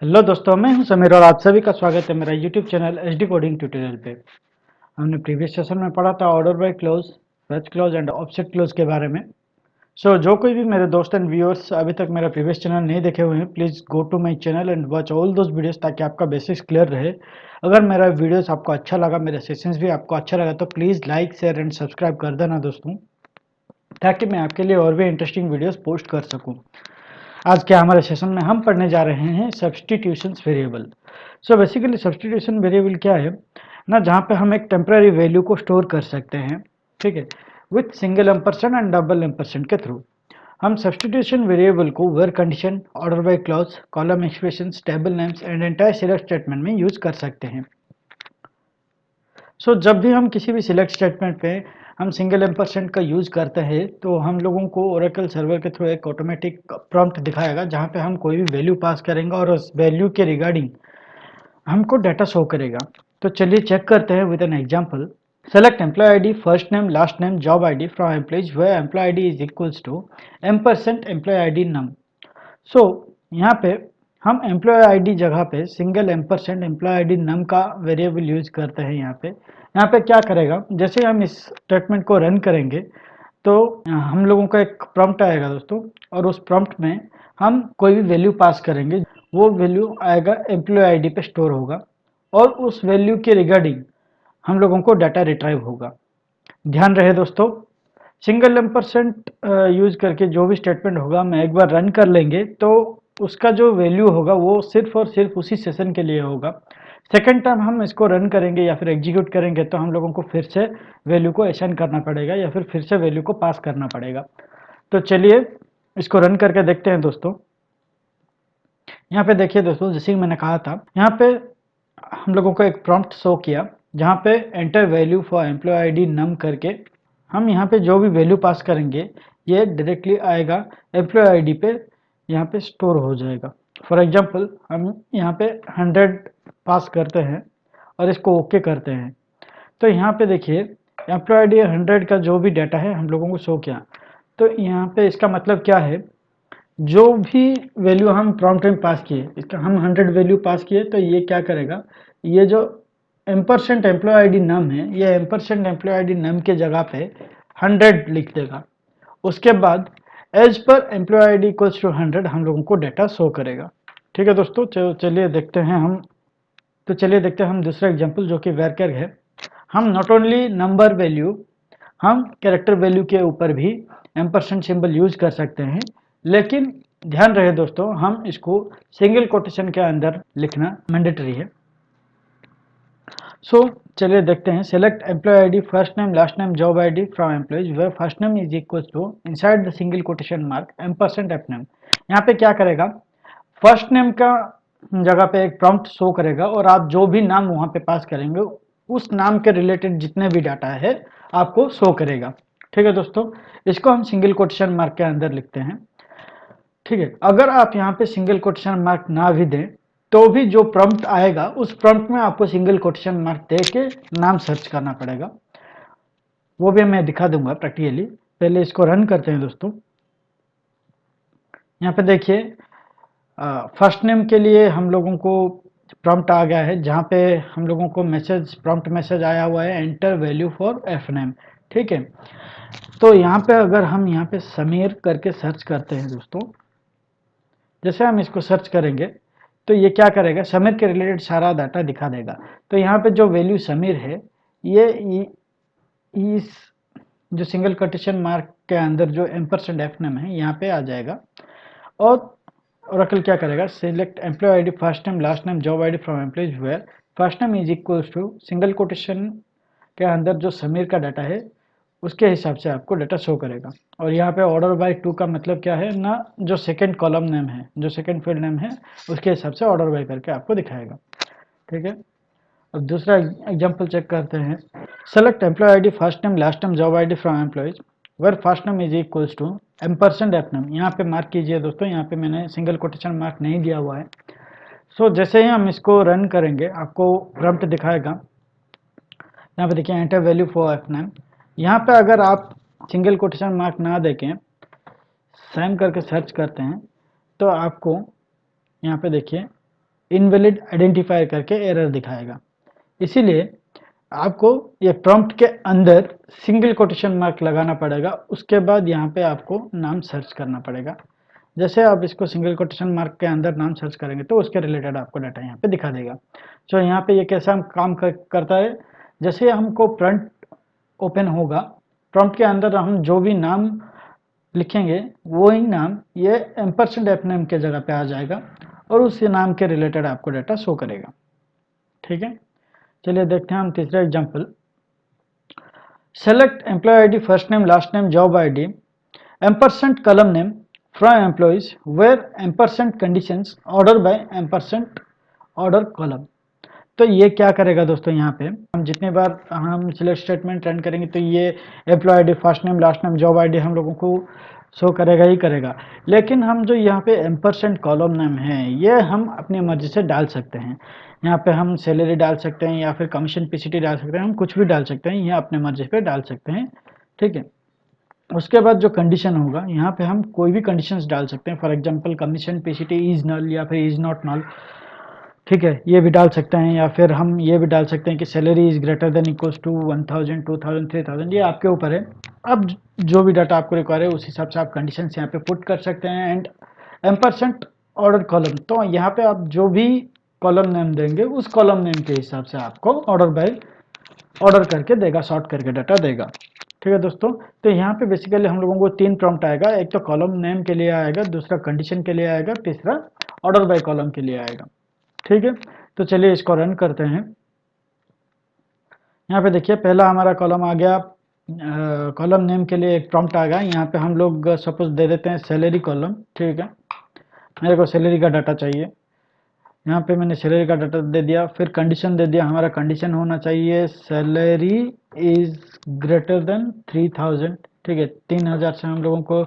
Hello दोस्तों, मैं हूं समीर और आप सभी का स्वागत है मेरा YouTube channel HD coding tutorial पे। हमने प्रीवियस सेशन में पढ़ा था order by close, fetch close and offset close के बारे में। जो कोई भी मेरे दोस्त एंड व्यूअर्स अभी तक मेरा प्रीवियस चैनल नहीं देखे हुए हैं, please go to my channel and watch all those videos ताकि आपका बेसिक्स क्लियर रहे। अगर मेरा वीडियोस आपको अच्छा लगा, मेरे सेशंस भी आपको अच्छा लगा, तो please like share and subscribe कर देना दोस्तों, ताकि मैं आपके लिए और भी इंटरेस्टिंग वीडियोस पोस्ट कर सकूं। आज के हमारे सेशन में हम पढ़ने जा रहे हैं substitution variable. Basically substitution variable क्या है ना, जहाँ पे हम एक टेम्पररी वैल्यू को स्टोर कर सकते हैं, ठीक है, with single ampersand and double ampersand के थ्रू। हम सब्सटीट्यूशन वेरिएबल को where condition, order by clause, column expression, table names and entire select statement में यूज कर सकते हैं। जब भी हम किसी भी सिलेक्ट स्टेटमेंट पे हम सिंगल एम्परसेंट का यूज करते हैं, तो हम लोगों को ओरेकल सर्वर के थ्रू एक ऑटोमेटिक प्रॉम्प्ट दिखाएगा, जहाँ पे हम कोई भी वैल्यू पास करेंगे और उस वैल्यू के रिगार्डिंग हमको डाटा शो करेगा। तो चलिए चेक करते हैं with an example. Select employ ID, first name, last name, job ID from employees where employ ID is equals to ampersand employ ID num. So यहाँ पे हम एम्प्लॉय आईडी जगह पे single ampersand employ ID num का variable use करते हैं। यहाँ पे क्या करेगा, जैसे हम इस स्टेटमेंट को रन करेंगे तो हम लोगों का एक प्रॉम्प्ट आएगा दोस्तों, और उस प्रॉम्प्ट में हम कोई भी वैल्यू पास करेंगे, वो वैल्यू आएगा एम्प्लॉय आईडी पे स्टोर होगा, और उस वैल्यू के रिगार्डिंग हम लोगों को डाटा रिट्राइव होगा। ध्यान रहे दोस्तों, सिंगल एम्परसेंट यूज करके जो भी स्टेटमेंट होगा, हम एक बार रन कर लेंगे तो उसका जो वैल्यू होगा वो सिर्फ और सिर्फ उसी सेशन के लिए होगा। सेकेंड टाइम हम इसको रन करेंगे या फिर एग्जीक्यूट करेंगे तो हम लोगों को फिर से वैल्यू को असाइन करना पड़ेगा या फिर से वैल्यू को पास करना पड़ेगा। तो चलिए इसको रन करके देखते हैं दोस्तों। यहाँ पे देखिए दोस्तों, जैसे ही मैंने कहा था, यहाँ पे हम लोगों को एक प्रॉम्प्ट शो किया, जहाँ पे enter value for employee ID num करके हम यहाँ पे जो भी वैल्यू पास करेंगे ये डायरेक्टली आएगा एम्प्लॉय आईडी पे, यहाँ पे स्टोर हो जाएगा। फॉर एग्जांपल हम यहाँ पे 100 पास करते हैं और इसको ओके करते हैं, तो यहाँ पे देखिए एम्प्लॉय आईडी 100 का जो भी डाटा है हम लोगों को शो किया। तो यहाँ पे इसका मतलब क्या है, जो भी वैल्यू हम प्रॉम्प्ट में पास किए, इसका हम 100 वैल्यू पास किए, तो ये क्या करेगा, ये जो एम्परसेंट एम्प्लॉय आईडी नम है, ये एम्परसेंट एम्प्लॉय आईडी नम के जगह पे 100 लिख देगा। उसके बाद as per employ ID equals to 100 हम लोगों को डाटा शो करेगा। ठीक है दोस्तों, चलिए देखते हैं हम। तो चलिए देखते हैं हम दूसरा एग्जांपल, जो कि वर्कर है। हम नॉट ओनली नंबर वैल्यू, हम कैरेक्टर वैल्यू के ऊपर भी एम्परसेंट सिंबल यूज कर सकते हैं, लेकिन ध्यान रहे दोस्तों, हम इसको सिंगल कोटेशन के अंदर लिखना मैंडेटरी है। चलिए देखते हैं। Select employ ID, first name, last name, job ID from employees where first name is equal to inside the single quotation mark ampersand f name. यहाँ पे क्या करेगा, फर्स्ट नेम का जगह पे एक प्रॉम्प्ट शो करेगा, और आप जो भी नाम वहां पे पास करेंगे उस नाम के रिलेटेड जितने भी डाटा है आपको शो करेगा। ठीक है दोस्तों, इसको हम सिंगल कोटेशन मार्क के अंदर लिखते हैं। ठीक है, अगर आप यहाँ पे सिंगल कोटेशन मार्क ना भी दें तो भी जो प्रॉम्प्ट आएगा उस प्रॉम्प्ट में आपको सिंगल कोटेशन मार्क दे के नाम सर्च करना पड़ेगा, वो भी मैं दिखा दूंगा प्रैक्टिकली। पहले इसको रन करते हैं दोस्तों। यहाँ पे देखिए फर्स्ट नेम के लिए हम लोगों को प्रॉम्प्ट आ गया है, जहाँ पे हम लोगों को प्रॉम्प्ट मैसेज आया हुआ है, enter value for F name. ठीक है, तो यहाँ पे अगर हम यहाँ पे समीर करके सर्च करते हैं दोस्तों, जैसे हम इसको सर्च करेंगे तो ये क्या करेगा, समीर के रिलेटेड सारा डाटा दिखा देगा। तो यहाँ पे जो वैल्यू समीर है, ये इस जो सिंगल कोटेशन मार्क के अंदर जो एम्परसेंड एफ नेम है यहाँ पे आ जाएगा। और ओरेकल क्या करेगा, select employ ID, first name, last name, job ID from employees where first name is equals to single quotation के अंदर जो समीर का डाटा है उसके हिसाब से आपको डाटा शो करेगा। और यहाँ पे ऑर्डर बाय 2 का मतलब क्या है ना, जो सेकंड कॉलम नेम है, जो सेकंड फील्ड नेम है, उसके हिसाब से ऑर्डर बाय करके आपको दिखाएगा। ठीक है, अब दूसरा एग्जांपल चेक करते हैं। Select employ ID, first name, last name, job ID from employees where first name is equals to ampersand f name. यहाँ पे मार्क कीजिए दोस्तों, यहाँ पे मैंने सिंगल कोटेशन मार्क नहीं दिया हुआ है। जैसे ही हम इसको रन करेंगे आपको प्रॉम्प्ट दिखाएगा। यहाँ पे देखिए enter value for F name. यहाँ पे अगर आप सिंगल कोटेशन मार्क ना देखें, सैम करके सर्च करते हैं, तो आपको यहाँ पे देखिए इनवैलिड आइडेंटिफायर करके एरर दिखाएगा। इसीलिए आपको ये प्रॉम्प्ट के अंदर सिंगल कोटेशन मार्क लगाना पड़ेगा, उसके बाद यहाँ पे आपको नाम सर्च करना पड़ेगा। जैसे आप इसको सिंगल कोटेशन मार्क के अंदर नाम सर्च करेंगे तो उसके रिलेटेड आपको डाटा यहाँ पे दिखा देगा। तो यहाँ पे ये कैसा काम करता है, जैसे हमको प्रॉम्प्ट ओपन होगा, प्रॉम्प्ट के अंदर हम जो भी नाम लिखेंगे वही नाम ये एम्परसेंड एफ नेम के जगह पे आ जाएगा और उस नाम के रिलेटेड आपको डाटा शो करेगा। ठीक है, चलिए देखते हैं हम तीसरा example. Select employ ID first name last name job ID ampersand column name from employees where ampersand conditions order by ampersand order column. तो ये क्या करेगा दोस्तों, यहाँ पे हम जितनी बार हम सिलेक्ट स्टेटमेंट रन करेंगे तो ये employee ID first name last name job ID हम लोगों को शो करेगा ही करेगा। लेकिन हम जो यहाँ पे एम्परसेंड कॉलम नेम है ये हम अपनी मर्जी से डाल सकते हैं। यहाँ पे हम सैलरी डाल सकते हैं या फिर कमीशन पीसीटी डाल सकते हैं, हम कुछ भी डाल सकते हैं, ये अपने मर्जी पे डाल सकते हैं। ठीक है, उसके बाद जो कंडीशन होगा यहाँ पे हम कोई भी कंडीशंस डाल सकते हैं। For example commission PCT is null या फिर इज नॉट नल। ठीक है, ये भी डाल सकते हैं, या फिर हम ये भी डाल सकते हैं कि salary is greater than equals to 1000 2000 3000। ये आपके ऊपर है, अब जो भी डाटा आपको रिक्वायर है उस हिसाब से आप कंडीशंस यहाँ पे पुट कर सकते हैं। एंड एम्परसेंट ऑर्डर कॉलम, तो यहाँ पे आप जो भी कॉलम नेम देंगे उस कॉलम नेम के हिसाब से आपको ऑर्डर बाय ऑर्डर करके देगा, सॉर्ट करके डाटा देगा। ठीक है दोस्तों, तो यहाँ पे बेसिकली हम लोगों को 3 प्रॉम्प्ट आएगा, एक तो कॉलम नेम के लिए आएगा, दूसरा कंडीशन के लिए आएगा, तीसरा ऑर्डर बाय कॉलम के लिए आएगा। ठीक है, तो चलिए इसको रन करते हैं। यहाँ पे देखिए पहला हमारा कॉलम आ गया, कॉलम नेम के लिए एक प्रॉम्प्ट आ गया। यहाँ पे हम लोग सपोज दे देते हैं सैलरी कॉलम। ठीक है, मेरे को सैलरी का डाटा चाहिए, यहाँ पे मैंने सैलरी का डाटा दे दिया। फिर कंडीशन दे दिया, हमारा कंडीशन होना चाहिए सैलरी इज ग्रेटर देन 3000। ठीक है, 3000 से हम लोगों को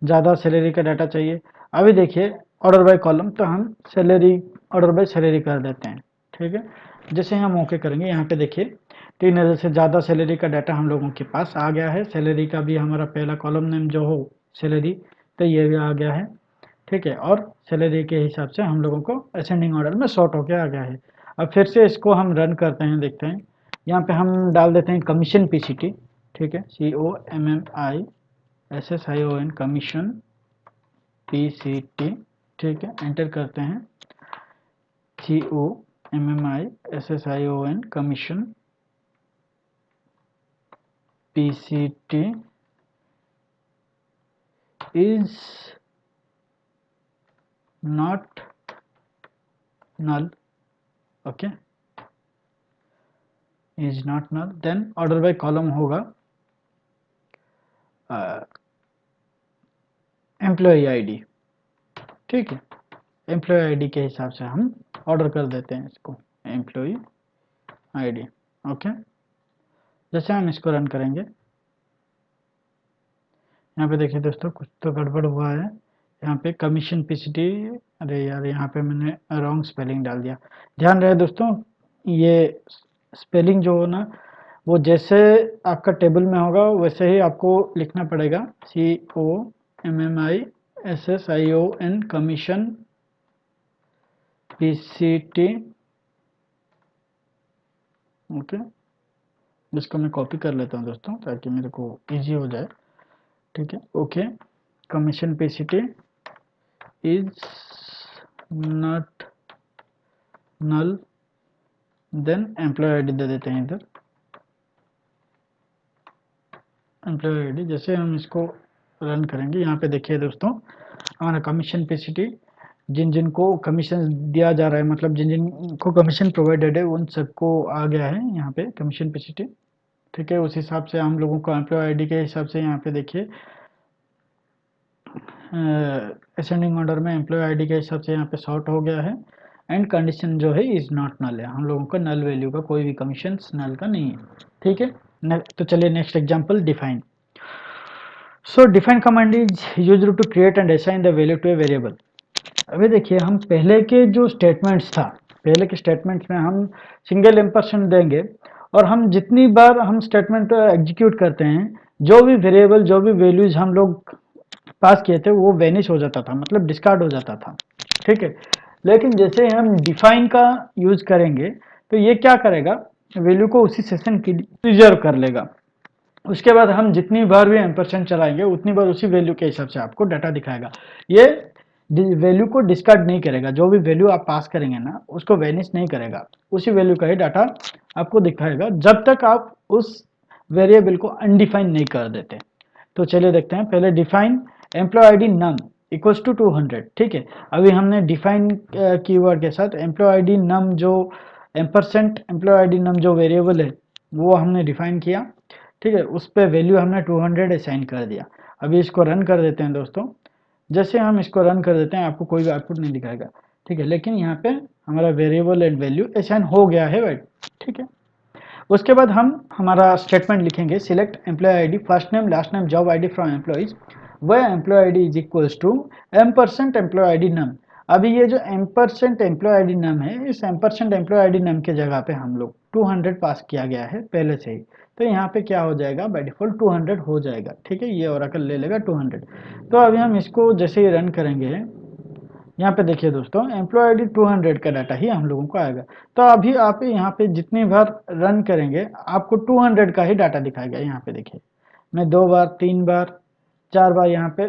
ज़्यादा सैलरी का डाटा चाहिए। अभी देखिए ऑर्डर बाय कॉलम, तो हम सैलरी ऑर्डर बाय सैलरी कर देते हैं। ठीक है, जैसे हम ओके करेंगे यहाँ पे देखिए 3000 से ज़्यादा सैलरी का डाटा हम लोगों के पास आ गया है। सैलरी का भी हमारा पहला कॉलम नेम जो हो सैलरी, तो ये भी आ गया है। ठीक है, और सैलरी के हिसाब से हम लोगों को असेंडिंग ऑर्डर में सॉर्ट होके आ गया है। अब फिर से इसको हम रन करते हैं, देखते हैं। यहाँ पे हम डाल देते हैं कमीशन पीसीटी। ठीक है, COMMISSION कमीशन पीसीटी। ठीक है, एंटर करते हैं COMMISSION commission PCT is not null. Okay, is not null. Then order by column होगा एम्प्लॉय आईडी। ठीक है, एम्प्लॉय आईडी के हिसाब से हम ऑर्डर कर देते हैं इसको, एम्प्लॉय आईडी। ओके, जैसे हम इसको रन करेंगे यहाँ पे देखिए दोस्तों कुछ तो गड़बड़ हुआ है। यहाँ पे कमीशन पीसीटी, अरे यार यहाँ पे मैंने रॉन्ग स्पेलिंग डाल दिया। ध्यान रहे दोस्तों, ये स्पेलिंग जो हो ना वो जैसे आपका टेबल में होगा वैसे ही आपको लिखना पड़ेगा। COMMISSION commission PCT. ओके, इसको मैं कॉपी कर लेता हूँ दोस्तों ताकि मेरे को इजी हो जाए। ठीक है, okay, commission PCT is not null. Then employee ID दे देते हैं इधर, एम्प्लॉय आईडी। जैसे हम इसको रन करेंगे यहाँ पे देखिए दोस्तों हमारा कमीशन पीसीटी, जिन जिन को कमीशन दिया जा रहा है, मतलब जिन जिन को कमीशन प्रोवाइडेड है उन सबको आ गया है यहाँ पे कमीशन पीसीटी। ठीक है, उस हिसाब से हम लोगों को एम्प्लॉय आईडी के हिसाब से यहाँ पे देखिए असेंडिंग ऑर्डर में एम्प्लॉय आईडी के हिसाब से यहाँ पे सॉर्ट हो गया है। एंड कंडीशन जो है इज नॉट नल है, हम लोगों का नल वैल्यू का कोई भी कमीशन नल का नहीं है। ठीक है, तो चलिए next example define. So define command is used to create and assign the value to a variable. अभी देखिए हम पहले के जो स्टेटमेंट्स था, पहले के स्टेटमेंट्स में हम सिंगल एम्परसेंड देंगे और हम जितनी बार हम स्टेटमेंट एग्जीक्यूट करते हैं जो भी वेरिएबल जो भी वैल्यूज हम लोग पास किए थे वो वेनिश हो जाता था, मतलब डिस्कार्ड हो जाता था। ठीक है, लेकिन जैसे हम डिफाइन का यूज करेंगे तो ये क्या करेगा, वैल्यू को उसी सेशन के लिए रिजर्व कर लेगा। उसके बाद हम जितनी बार भी एम्परसेंड चलाएंगे उतनी बार उसी वैल्यू के हिसाब से आपको डाटा दिखाएगा। ये वैल्यू को डिस्कार्ड नहीं करेगा, जो भी वैल्यू आप पास करेंगे ना उसको वैनिश नहीं करेगा, उसी वैल्यू का ही डाटा आपको दिखाएगा जब तक आप उस वेरिएबल को अनडिफाइन नहीं कर देते। तो चलिए देखते हैं, पहले define employ ID num equals to 200। ठीक है, अभी हमने डिफाइन कीवर्ड के साथ एम्प्लॉय आईडी नम जो एम्परसेंट एम्प्लॉय आईडी नम जो वेरिएबल है वो हमने डिफाइन किया। ठीक है, उस पर वैल्यू हमने 200 असाइन कर दिया। अभी इसको रन कर देते हैं दोस्तों। जैसे हम इसको रन कर देते हैं आपको कोई भी आउटपुट नहीं दिखाएगा। ठीक है, लेकिन यहाँ पे हमारा वेरिएबल एंड वैल्यू असाइन हो गया है भाई। ठीक है, उसके बाद हम हमारा स्टेटमेंट लिखेंगे, select employ ID first name last name job ID from employees where employ ID is equals to ampersand employ ID num. अभी ये जो एम्परसेंट एम्प्लॉय आईडी नम है, इस एम्परसेंट एम्प्लॉय आईडी नम के जगह पे हम लोग 200 पास किया गया है पहले से ही, तो यहाँ पे क्या हो जाएगा, बाय डिफॉल्ट 200 हो जाएगा। ठीक है, ये ओरेकल ले लेगा 200। तो अभी हम इसको जैसे ही रन करेंगे, यहाँ पे देखिए दोस्तों, एम्प्लॉय आईडी 200 का डाटा ही हम लोगों को आएगा। तो अभी आप यहाँ पे जितनी बार रन करेंगे आपको 200 का ही डाटा दिखाएगा। यहाँ पे देखिए, मैं 2 बार 3 बार 4 बार यहाँ पे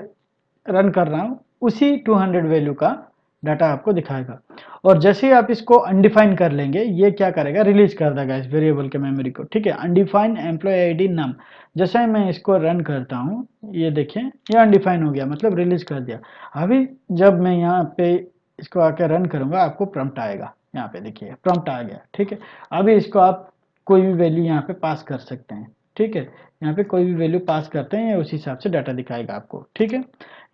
रन कर रहा हूँ, उसी 200 वैल्यू का डाटा आपको दिखाएगा। और जैसे ही आप इसको अनडिफाइन कर लेंगे, ये क्या करेगा, रिलीज कर देगा इस वेरिएबल के मेमोरी को। ठीक है, अनडिफाइन एम्प्लॉय आईडी नम, जैसे ही मैं इसको रन करता हूँ ये देखें, ये अनडिफाइन हो गया, मतलब रिलीज कर दिया। अभी जब मैं यहाँ पे इसको आकर रन करूंगा आपको प्रॉम्प्ट आएगा, यहाँ पे देखिए प्रॉम्प्ट आ गया। ठीक है, अभी इसको आप कोई भी वैल्यू यहाँ पे पास कर सकते हैं। ठीक है, यहाँ पे कोई भी वैल्यू पास करते हैं, उस हिसाब से डाटा दिखाएगा आपको। ठीक है,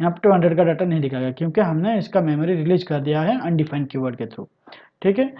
यहाँ पे 200 का डाटा नहीं दिखाएगा क्योंकि हमने इसका मेमोरी रिलीज कर दिया है अनडिफाइंड कीवर्ड के थ्रू। ठीक है,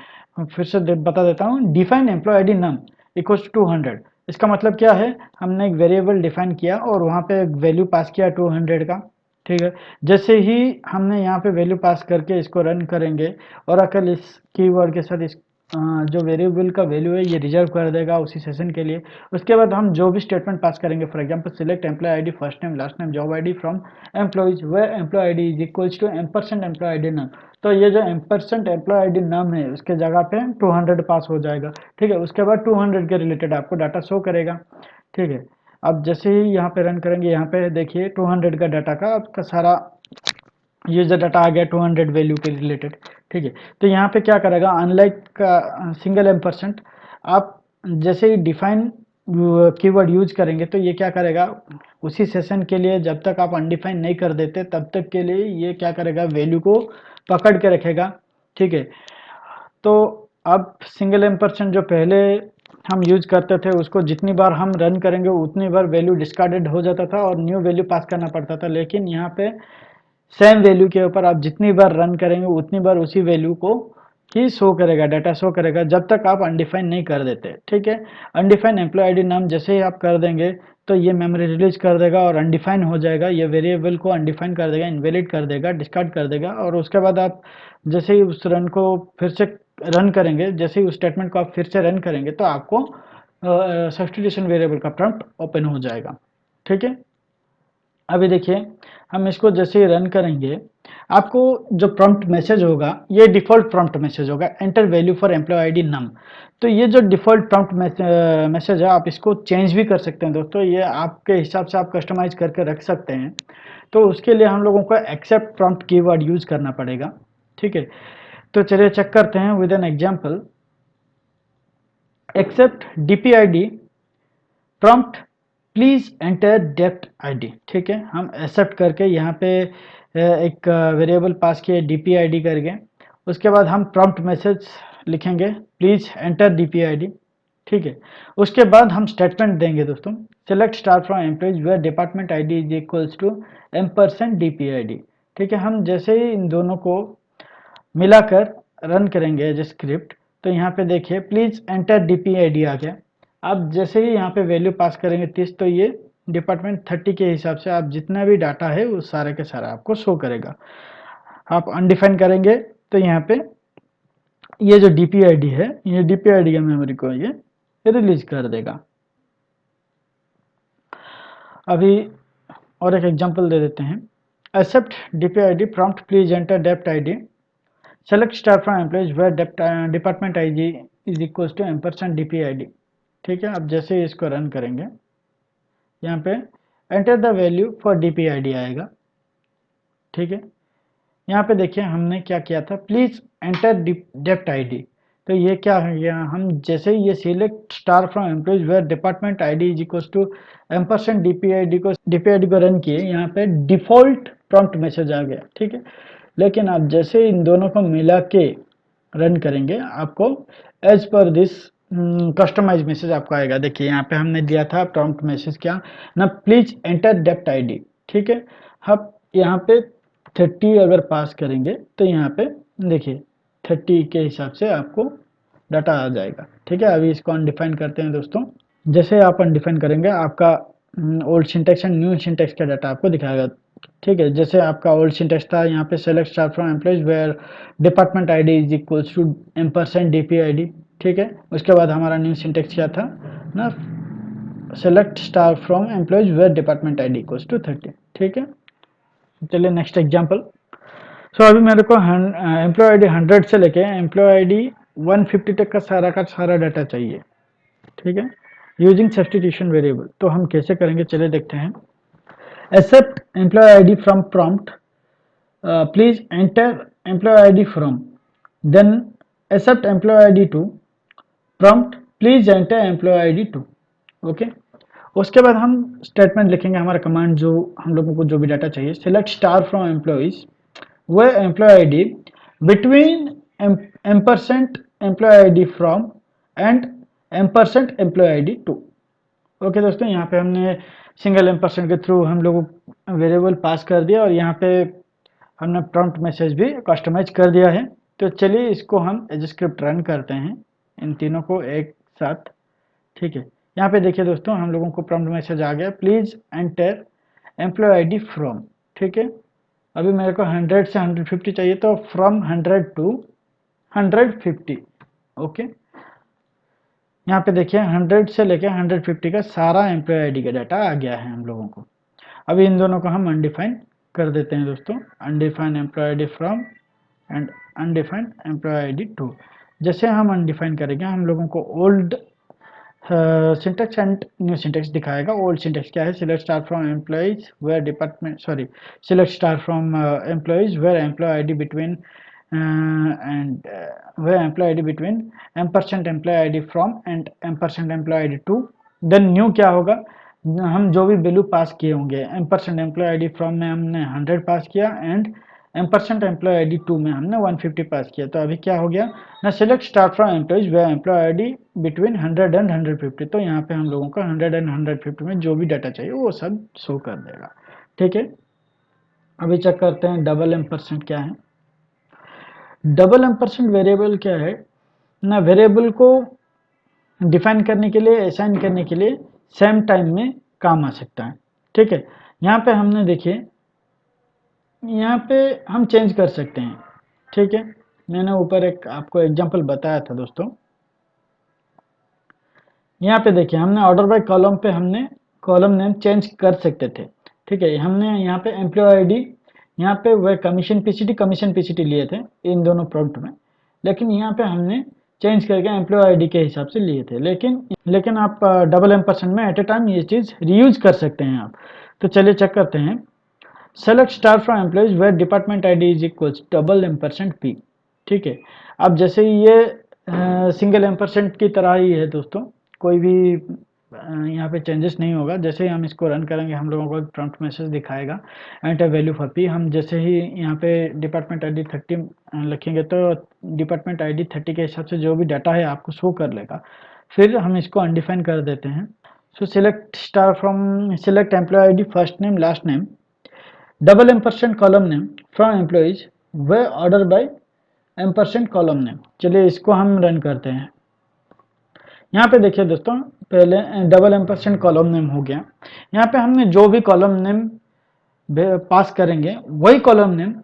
फिर से बता देता हूँ, define employ ID num equals to 200। इसका मतलब क्या है, हमने एक वेरिएबल डिफाइन किया और वहाँ पे एक वैल्यू पास किया 200 का। ठीक है, जैसे ही हमने यहाँ पे वैल्यू पास करके इसको रन करेंगे और अकल इस कीवर्ड के साथ इस जो वेरिएबल का वैल्यू है ये रिजर्व कर देगा उसी सेशन के लिए। उसके बाद हम जो भी स्टेटमेंट पास करेंगे, for example select employ ID first name last name job ID from employees where employ ID is equals to ampersand employ ID num. तो ये जो एम्परसेंट एम्प्लॉय आईडी नम है उसके जगह पे 200 पास हो जाएगा। ठीक है, उसके बाद 200 के रिलेटेड आपको डाटा शो करेगा। ठीक है, अब जैसे ही यहाँ पे रन करेंगे, यहाँ पे देखिए 200 का डाटा का आपका सारा यूजर डाटा आ गया 200 वैल्यू के रिलेटेड। ठीक है, तो यहाँ पे क्या करेगा, अनलाइक सिंगल एम्परसेंट, आप जैसे ही डिफाइन कीवर्ड यूज करेंगे तो ये क्या करेगा, उसी सेशन के लिए जब तक आप अनडिफाइन नहीं कर देते तब तक के लिए ये क्या करेगा, वैल्यू को पकड़ के रखेगा। ठीक है, तो अब सिंगल एम्परसेंट जो पहले हम यूज करते थे उसको जितनी बार हम रन करेंगे उतनी बार वैल्यू डिस्कार्डेड हो जाता था और न्यू वैल्यू पास करना पड़ता था। लेकिन यहाँ पे सेम वैल्यू के ऊपर आप जितनी बार रन करेंगे उतनी बार उसी वैल्यू को ही शो करेगा, डाटा शो करेगा जब तक आप अनडिफाइन नहीं कर देते। ठीक है, अनडिफाइन एम्प्लॉय आईडी नाम जैसे ही आप कर देंगे तो ये मेमोरी रिलीज कर देगा और अनडिफाइन हो जाएगा, ये वेरिएबल को अनडिफाइन कर देगा, इनवैलिड कर देगा, डिस्कार्ड कर देगा। और उसके बाद आप जैसे ही उस रन को फिर से रन करेंगे, जैसे ही उस स्टेटमेंट को आप फिर से रन करेंगे तो आपको सब्स्टिट्यूशन वेरिएबल का प्रॉम्प्ट ओपन हो जाएगा। ठीक है, अभी देखिए हम इसको जैसे ही रन करेंगे आपको जो प्रॉम्प्ट मैसेज होगा ये डिफॉल्ट प्रॉम्प्ट मैसेज होगा, enter value for employee ID num. तो ये जो डिफॉल्ट प्रॉम्प्ट मैसेज है आप इसको चेंज भी कर सकते हैं दोस्तों, ये आपके हिसाब से आप कस्टमाइज करके रख सकते हैं। तो उसके लिए हम लोगों को एक्सेप्ट प्रॉम्प्ट कीवर्ड यूज करना पड़ेगा। ठीक है, तो चलिए चेक करते हैं with an example, accept DPID prompt please enter dept ID. ठीक है, हम एक्सेप्ट करके यहाँ पे एक वेरिएबल पास किए डीपीआईडी करके, उसके बाद हम प्रॉम्प्ट मैसेज लिखेंगे प्लीज एंटर डीपीआईडी। ठीक है, उसके बाद हम स्टेटमेंट देंगे दोस्तों, select star from employees where department ID is equals to ampersand DPID. ठीक है, हम जैसे ही इन दोनों को मिलाकर रन करेंगे एज स्क्रिप्ट तो यहाँ पे देखिए प्लीज एंटर डीपीआईडी आ गया। आप जैसे ही यहाँ पे वैल्यू पास करेंगे 30 तो ये डिपार्टमेंट 30 के हिसाब से आप जितना भी डाटा है वो सारे के सारा आपको शो करेगा। आप अनडिफाइन करेंगे तो यहाँ पे ये जो डीपीआईडी है ये डीपीआईडी का मेमोरी को ये रिलीज कर देगा। अभी और एक एग्जांपल दे देते हैं, accept DPID prompt please enter dept ID select star from employees where department I G is equal to ampersand DPID। ठीक है, अब जैसे ही इसको रन करेंगे यहाँ पे enter the value for DPID आएगा। ठीक है, यहाँ पे देखिए हमने क्या किया था, प्लीज एंटर डेप्ट आईडी। तो ये क्या है, यहाँ हम जैसे ही ये select star from employees where department ID is equal to ampersand DPID को रन किए, यहाँ पे डिफॉल्ट प्रॉम्प्ट मैसेज आ गया। ठीक है, लेकिन आप जैसे इन दोनों को मिला के रन करेंगे आपको as per this customise message आपको आएगा। देखिए यहाँ पे हमने दिया था प्रॉम्प्ट मैसेज क्या ना, प्लीज एंटर डेप्ट आईडी। ठीक है, अब यहाँ पे 30 अगर पास करेंगे तो यहाँ पे देखिए 30 के हिसाब से आपको डाटा आ जाएगा। ठीक है, अभी इसको अनडिफाइन करते हैं दोस्तों। जैसे आप अनडिफाइन करेंगे आपका old syntax and new syntax का डाटा आपको दिखाएगा। ठीक है, जैसे आपका ओल्ड सिंटेक्स था यहाँ पे select star from employees where department ID is equals to ampersand DPID। ठीक है, उसके बाद हमारा न्यू सिंटेक्स क्या था ना, select star from employees where department ID equals to 30। ठीक है, चलिए नेक्स्ट एग्जांपल। सो अभी मेरे को एम्प्लॉय आईडी 100 से लेके एम्प्लॉय आईडी 150 तक का सारा डाटा चाहिए। ठीक है, यूजिंग सब्स्टिट्यूशन वेरिएबल। तो हम कैसे करेंगे, चलिए देखते हैं। Accept employ ID from prompt, please enter employ ID from, then accept employ ID to prompt, please enter employ ID to. Okay, उसके बाद हम स्टेटमेंट लिखेंगे, हमारा कमांड जो हम लोगों को जो भी डाटा चाहिए, select star from employees where employee ID between ampersand employee ID from and ampersand employee ID to। Okay दोस्तों, यहाँ पे हमने सिंगल एम्परसेंट के थ्रू हम लोग वेरिएबल पास कर दिया और यहाँ पे हमने प्रॉम्प्ट मैसेज भी कस्टमाइज कर दिया है। तो चलिए इसको हम एज स्क्रिप्ट रन करते हैं, इन तीनों को एक साथ। ठीक है, यहाँ पे देखिए दोस्तों हम लोगों को प्रॉम्प्ट मैसेज आ गया, please enter employ ID from. ठीक है, अभी मेरे को 100 से 150 चाहिए, तो फ्रॉम 100 टू 150। ओके, यहाँ पे देखिए 100 से लेके 150 का सारा एम्प्लॉय आईडी का डाटा आ गया है हम लोगों को। अभी इन दोनों को हम अनडिफाइन कर देते हैं दोस्तों, undefine employ ID from and undefined employ ID to. जैसे हम अनडिफाइन करेंगे हम लोगों को old syntax and new syntax दिखाएगा। ओल्ड सिंटेक्स क्या है, select star from employees where department select star from employees where employ ID between and where employ ID between ampersand employ ID from and ampersand employ ID to. Then new क्या होगा, हम जो भी value pass किए होंगे, ampersand employ ID from में हमने 100 पास किया and ampersand employ ID to में हमने 150 पास किया। तो अभी क्या हो गया ना, select star from employees where employ ID between 100 and 150। तो यहाँ पे हम लोगों को 100 एंड 150 में जो भी डाटा चाहिए वो सब शो कर देगा। ठीक है, अभी चेक करते हैं डबल एम्परसेंट क्या है। डबल एम्परसेंट वेरिएबल क्या है ना, वेरिएबल को डिफाइन करने के लिए, असाइन करने के लिए सेम टाइम में काम आ सकता है। ठीक है, यहाँ पे हमने देखिए यहाँ पे हम चेंज कर सकते हैं। ठीक है, मैंने ऊपर एक आपको एग्जांपल बताया था दोस्तों। यहाँ पे देखिए हमने ऑर्डर बाय कॉलम पे हमने कॉलम नेम चेंज कर सकते थे। ठीक है, हमने यहाँ पे एम्प्लॉय आईडी, यहाँ पे वह कमीशन पीसीटी लिए थे इन दोनों प्रॉम्प्ट में, लेकिन यहाँ पे हमने चेंज करके एम्प्लॉय आईडी के हिसाब से लिए थे। लेकिन आप डबल एम्परसेंट में एट ए टाइम ये चीज़ रीयूज कर सकते हैं आप। तो चलिए चेक करते हैं। Select star from employees where department ID is equals double ampersand P. ठीक है, अब जैसे ही ये सिंगल एम्परसेंट की तरह ही है दोस्तों, कोई भी यहाँ पे चेंजेस नहीं होगा। जैसे ही हम इसको रन करेंगे हम लोगों को एक प्रॉम्प्ट मैसेज दिखाएगा, एंटर वैल्यू फॉर पी। हम जैसे ही यहाँ पे डिपार्टमेंट आईडी 30 लिखेंगे तो डिपार्टमेंट आईडी 30 के हिसाब से जो भी डाटा है आपको शो कर लेगा। फिर हम इसको अनडिफाइन कर देते हैं। So select star from select employ ID first name last name double ampersand column name from employees where order by ampersand column name. चलिए इसको हम रन करते हैं। यहाँ पे देखिए दोस्तों, पहले डबल एम्परसेंट कॉलम नेम हो गया। यहाँ पे हमने जो भी कॉलम नेम पास करेंगे वही कॉलम नेम,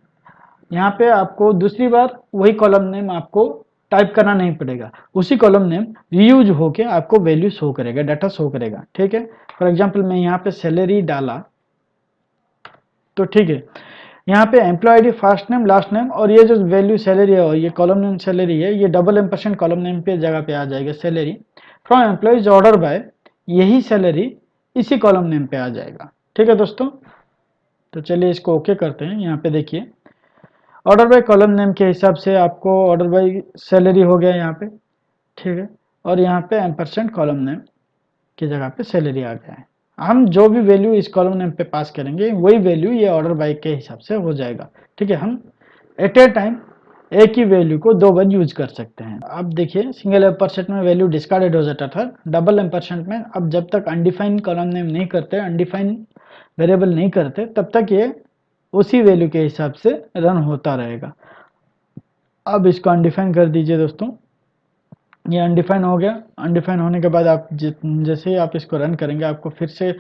यहाँ पे आपको दूसरी बार वही कॉलम नेम आपको टाइप करना नहीं पड़ेगा, उसी कॉलम नेम रीयूज होके आपको वैल्यू शो करेगा, डाटा शो करेगा। ठीक है, फॉर एग्जांपल मैं यहाँ पे सैलरी डाला तो ठीक है, यहाँ पे employ ID, first name, last name, और ये जो वैल्यू सैलरी है और ये कॉलम नेम सैलरी है, ये डबल एम्परसेंड कॉलम नेम पे जगह पे आ जाएगा salary from employees order by, यही सैलरी इसी कॉलम नेम पे आ जाएगा। ठीक है दोस्तों, तो चलिए इसको ओके करते हैं। यहाँ पे देखिए ऑर्डर बाय कॉलम नेम के हिसाब से आपको ऑर्डर बाय सैलरी हो गया यहाँ पे, ठीक है, और यहाँ पे एम्परसेंड कॉलम नेम की जगह पे सैलरी आ गया है। हम जो भी वैल्यू इस कॉलम नेम पे पास करेंगे वही वैल्यू ये ऑर्डर बाय के हिसाब से हो जाएगा। ठीक है, हम एट ए टाइम एक ही वैल्यू को दो बार यूज कर सकते हैं। अब देखिए सिंगल एम्परसेंट में वैल्यू डिस्कार्डेड हो जाता था, डबल एम्परसेंट में अब जब तक अनडिफाइंड कॉलम नेम नहीं करते, अनडिफाइंड वेरिएबल नहीं करते, तब तक ये उसी वैल्यू के हिसाब से रन होता रहेगा। अब इसको अनडिफाइन कर दीजिए दोस्तों, ये अनडिफाइन हो गया। अनडिफाइन होने के बाद आप जैसे ही आप इसको रन करेंगे आपको फिर से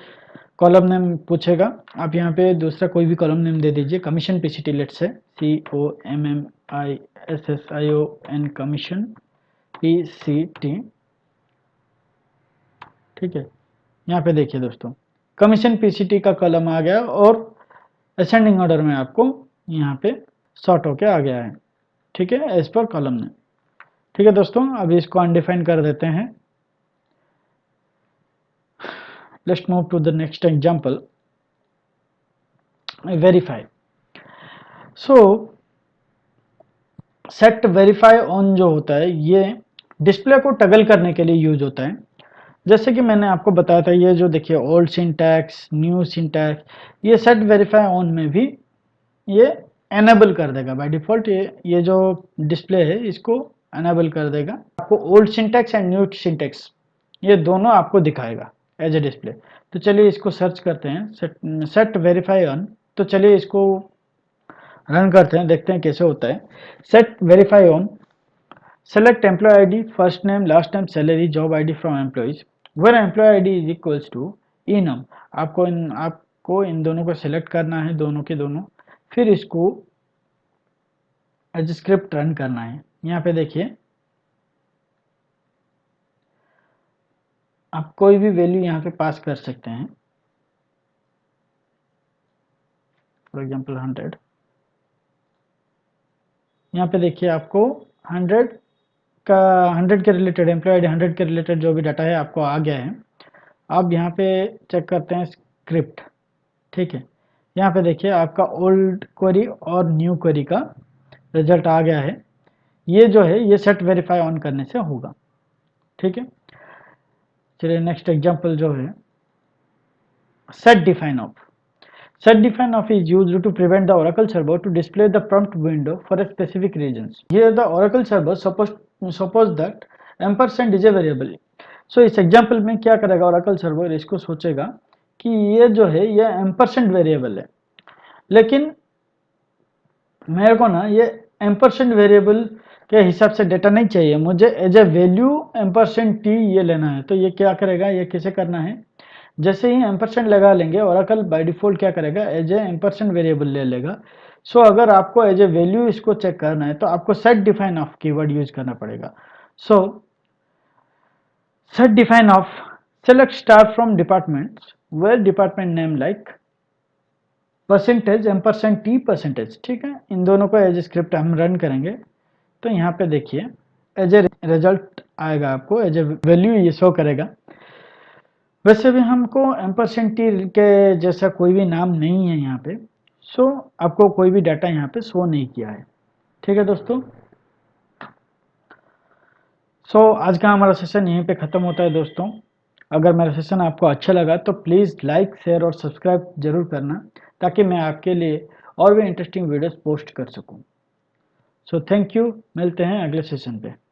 कॉलम नेम पूछेगा। आप यहाँ पे दूसरा कोई भी कॉलम नेम दे दीजिए, कमीशन पीसीटी लेट से, COMMISSION कमीशन पीसीटी। ठीक है, यहाँ पे देखिए दोस्तों कमीशन पीसीटी का कॉलम आ गया और असेंडिंग ऑर्डर में आपको यहाँ पे सॉर्ट होके आ गया है। ठीक है, एज पर कॉलम नेम। ठीक है दोस्तों, अभी इसको अनडिफाइन कर देते हैं। Let's move to the next example. Verify. So set verify on जो होता है ये डिस्प्ले को टगल करने के लिए यूज होता है। जैसे कि मैंने आपको बताया था, ये जो देखिए ओल्ड सिंटैक्स, न्यू सिंटैक्स, ये सेट वेरीफाई ऑन में भी ये एनेबल कर देगा बाय डिफॉल्ट। ये जो डिस्प्ले है इसको एनेबल कर देगा। आपको old syntax and new syntax ये दोनों आपको दिखाएगा एज ए डिस्प्ले। तो चलिए इसको सर्च करते हैं, सेट वेरीफाई ऑन। तो चलिए इसको रन करते हैं, देखते हैं कैसे होता है। Set verify on, select employ ID, first name, last name, salary, job ID from employees where employ ID is equals to enum. आपको इन दोनों को सिलेक्ट करना है, दोनों के दोनों, फिर इसको एज स्क्रिप्ट रन करना है। यहाँ पे देखिए आप कोई भी वैल्यू यहाँ पे पास कर सकते हैं, फॉर एग्जांपल 100। यहाँ पे देखिए आपको 100 के रिलेटेड एम्प्लॉय आईडी 100 के रिलेटेड जो भी डाटा है आपको आ गया है। अब यहाँ पे चेक करते हैं स्क्रिप्ट। ठीक है, यहाँ पे देखिए आपका ओल्ड क्वेरी और न्यू क्वेरी का रिजल्ट आ गया है। ये जो है ये सेट वेरीफाई ऑन करने से होगा। ठीक है, चलिए नेक्स्ट एग्जांपल जो है set define of. Set define of is used to prevent the Oracle server to display the prompt window for a specific regions. Here the Oracle server suppose that ampersand is a variable. So इस example में क्या करेगा Oracle server, इसको सोचेगा कि ये जो है ये ampersand वेरिएबल है, लेकिन मेरे को ना ये ampersand वेरिएबल के हिसाब से डेटा नहीं चाहिए, मुझे as a value ampersand t ये लेना है। तो ये क्या करेगा, ये कैसे करना है, जैसे ही एम्परसेंड लगा लेंगे ओरेकल बाय डिफॉल्ट क्या करेगा, एज ए एम्परसेंड वेरिएबल ले लेगा। सो अगर आपको एज ए वैल्यू इसको चेक करना है तो आपको set define off keyword use करना पड़ेगा। So set define off, select star from departments where department name like percentage ampersand T percentage. ठीक है, इन दोनों को एज ए स्क्रिप्ट हम रन करेंगे। तो यहाँ पे देखिए एज ए रिजल्ट आएगा, आपको एज ए वैल्यू ये शो करेगा। वैसे भी हमको एम्परसेंड टी के जैसा कोई भी नाम नहीं है यहाँ पे, सो आपको कोई भी डाटा यहाँ पे शो नहीं किया है। ठीक है दोस्तों, सो आज का हमारा सेशन यहीं पे ख़त्म होता है दोस्तों। अगर मेरा सेशन आपको अच्छा लगा तो प्लीज़ लाइक, शेयर और सब्सक्राइब जरूर करना, ताकि मैं आपके लिए और भी इंटरेस्टिंग वीडियोस पोस्ट कर सकूं। सो थैंक यू, मिलते हैं अगले सेशन पे।